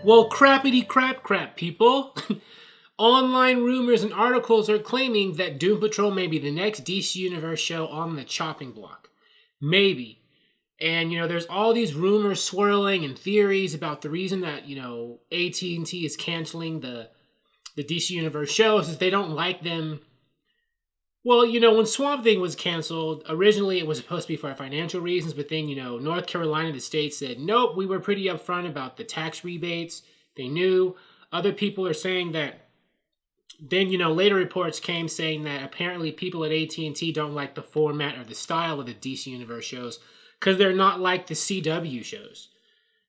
Well, crappity crap, people. Online rumors and articles are claiming that Doom Patrol may be the next DC Universe show on the chopping block. Maybe. And, there's all these rumors swirling and theories about the reason that, AT&T is canceling the DC Universe shows is they don't like them. Well, when Swamp Thing was canceled, originally it was supposed to be for financial reasons, but then, North Carolina, the state said, nope, we were pretty upfront about the tax rebates. They knew. Other people are saying that. Then, later reports came saying that apparently people at AT&T don't like the format or the style of the DC Universe shows because they're not like the CW shows.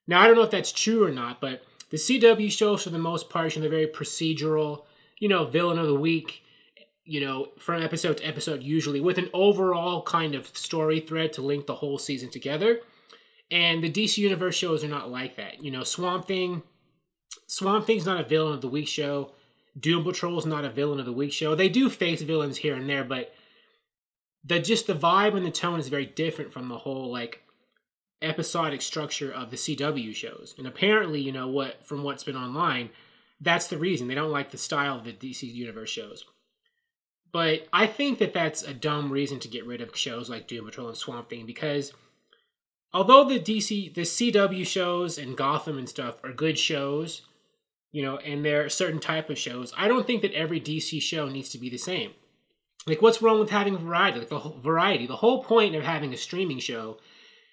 Now, I don't know if that's true or not, but the CW shows, for the most part, they're very procedural, villain of the week, from episode to episode, usually, with an overall kind of story thread to link the whole season together. And the DC Universe shows are not like that. Swamp Thing's not a villain of the week show. Doom Patrol's not a villain of the week show. They do face villains here and there, but the vibe and the tone is very different from the whole episodic structure of the CW shows. And apparently, from what's been online, that's the reason. They don't like the style of the DC Universe shows. But I think that that's a dumb reason to get rid of shows like Doom Patrol and Swamp Thing, because although the CW shows and Gotham and stuff are good shows, and they're a certain type of shows, I don't think that every DC show needs to be the same. What's wrong with having variety? The whole point of having a streaming show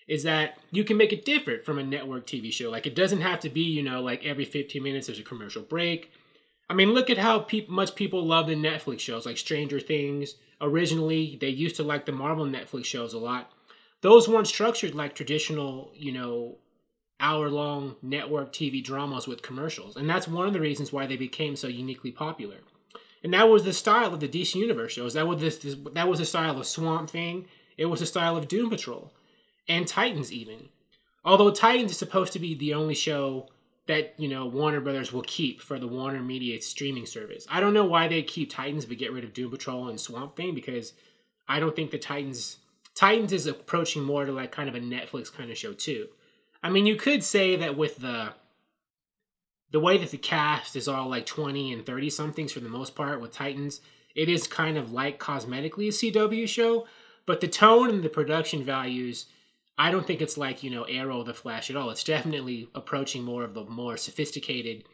is that you can make it different from a network TV show. It doesn't have to be, every 15 minutes there's a commercial break. I mean, look at how much people love the Netflix shows, like Stranger Things. Originally, they used to like the Marvel Netflix shows a lot. Those weren't structured like traditional, hour-long network TV dramas with commercials. And that's one of the reasons why they became so uniquely popular. And that was the style of the DC Universe shows. That was the style of Swamp Thing. It was the style of Doom Patrol. And Titans even. Although Titans is supposed to be the only show that, Warner Brothers will keep for the WarnerMedia streaming service. I don't know why they keep Titans but get rid of Doom Patrol and Swamp Thing, because I don't think the Titans is approaching more to kind of a Netflix kind of show too. I mean, you could say that with the way that the cast is all 20 and 30 somethings for the most part with Titans, it is kind of cosmetically a CW show, but the tone and the production values, I don't think it's Arrow or The Flash at all. It's definitely approaching more of the more sophisticated,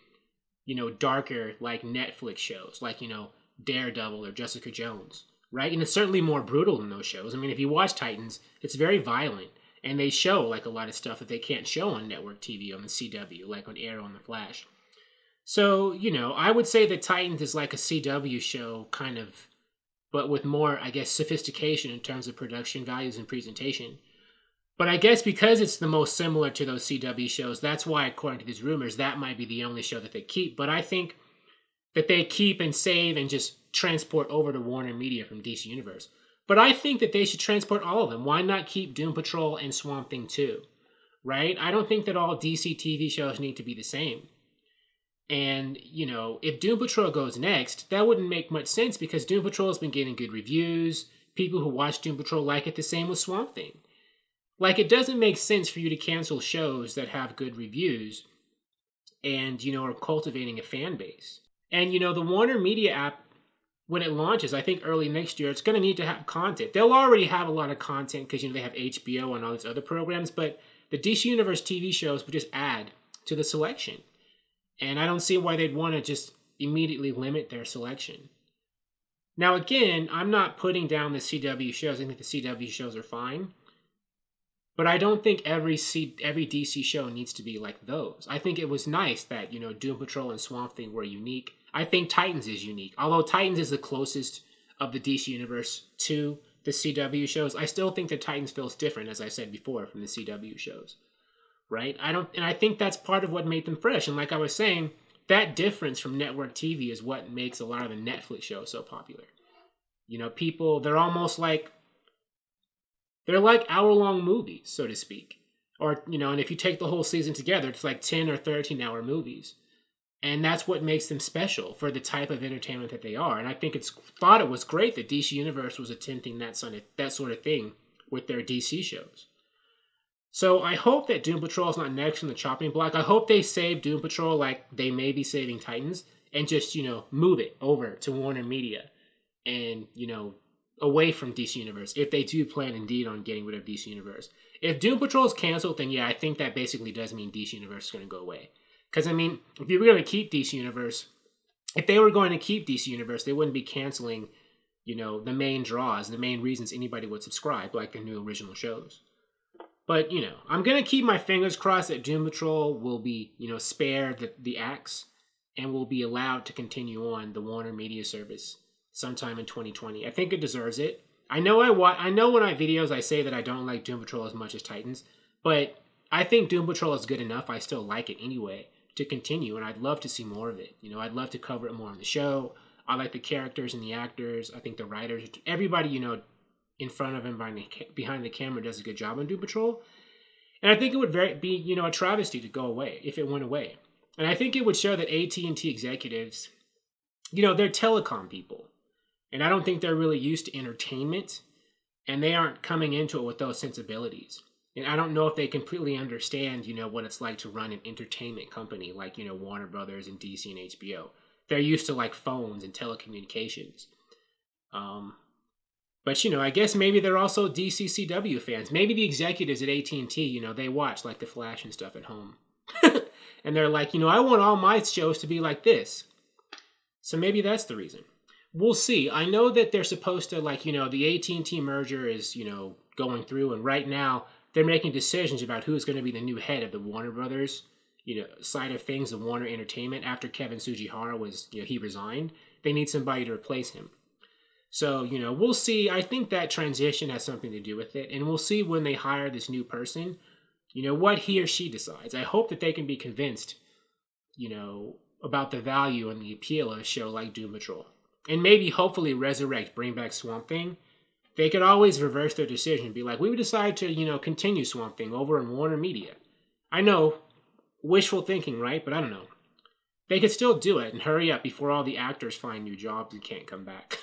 darker Netflix shows Daredevil or Jessica Jones, right? And it's certainly more brutal than those shows. I mean, if you watch Titans, it's very violent. And they show a lot of stuff that they can't show on network TV on the CW, on Arrow and The Flash. So, I would say that Titans is like a CW show, kind of, but with more, I guess, sophistication in terms of production values and presentation. But I guess because it's the most similar to those CW shows, that's why, according to these rumors, that might be the only show that they keep. But I think that they keep and save and just transport over to WarnerMedia from DC Universe. But I think that they should transport all of them. Why not keep Doom Patrol and Swamp Thing too? Right? I don't think that all DC TV shows need to be the same. And, if Doom Patrol goes next, that wouldn't make much sense because Doom Patrol has been getting good reviews. People who watch Doom Patrol like it. The same with Swamp Thing. It doesn't make sense for you to cancel shows that have good reviews and, are cultivating a fan base. And, the WarnerMedia app, when it launches, I think early next year, it's going to need to have content. They'll already have a lot of content because, they have HBO and all these other programs, but the DC Universe TV shows would just add to the selection. And I don't see why they'd want to just immediately limit their selection. Now, again, I'm not putting down the CW shows. I think the CW shows are fine. But I don't think every DC show needs to be like those. I think it was nice that, Doom Patrol and Swamp Thing were unique. I think Titans is unique. Although Titans is the closest of the DC Universe to the CW shows, I still think that Titans feels different, as I said before, from the CW shows. Right? And I think that's part of what made them fresh. And like I was saying, that difference from network TV is what makes a lot of the Netflix shows so popular. People, they're almost they're like hour-long movies, so to speak. Or, and if you take the whole season together, it's 10 or 13-hour movies. And that's what makes them special for the type of entertainment that they are. And I think thought it was great that DC Universe was attempting that sort of thing with their DC shows. So I hope that Doom Patrol is not next on the chopping block. I hope they save Doom Patrol like they may be saving Titans and just, move it over to WarnerMedia and, away from DC Universe if they do plan indeed on getting rid of DC Universe. If Doom Patrol is canceled, then yeah, I think that basically does mean DC Universe is going to go away. Because, I mean, if you were going to keep DC Universe, if they were going to keep DC Universe, they wouldn't be canceling, the main draws, the main reasons anybody would subscribe, like the new original shows. But, I'm going to keep my fingers crossed that Doom Patrol will be, spared the axe and will be allowed to continue on the Warner Media service sometime in 2020. I think it deserves it. I know when I videos I say that I don't like Doom Patrol as much as Titans, but I think Doom Patrol is good enough. I still like it anyway to continue, and I'd love to see more of it. I'd love to cover it more on the show. I like the characters and the actors. I think the writers, everybody, in front of him behind the camera does a good job on Doom Patrol. And I think it would be a travesty to go away if it went away. And I think it would show that AT&T executives, they're telecom people. And I don't think they're really used to entertainment. And they aren't coming into it with those sensibilities. And I don't know if they completely understand, what it's like to run an entertainment company like, Warner Brothers and DC and HBO. They're used to like phones and telecommunications. But, I guess maybe they're also DCCW fans. Maybe the executives at AT&T, they watch like The Flash and stuff at home. And they're like, I want all my shows to be like this. So maybe that's the reason. We'll see. I know that they're supposed to, the AT&T merger is, going through. And right now, they're making decisions about who's going to be the new head of the Warner Brothers, side of things, the Warner Entertainment. After Kevin Sujihara was, he resigned. They need somebody to replace him. So, we'll see. I think that transition has something to do with it. And we'll see when they hire this new person, what he or she decides. I hope that they can be convinced, about the value and the appeal of a show like Doom Patrol. And maybe, hopefully, bring back Swamp Thing. They could always reverse their decision and be like, we would decide to, continue Swamp Thing over in WarnerMedia. I know, wishful thinking, right? But I don't know. They could still do it and hurry up before all the actors find new jobs and can't come back.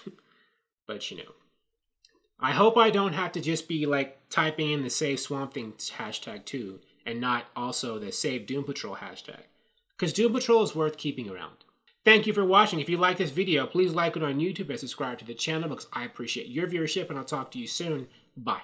But, I hope I don't have to just be, typing in the Save Swamp Thing hashtag too, and not also the Save Doom Patrol hashtag. Because Doom Patrol is worth keeping around. Thank you for watching. If you like this video, please like it on YouTube and subscribe to the channel because I appreciate your viewership, and I'll talk to you soon. Bye.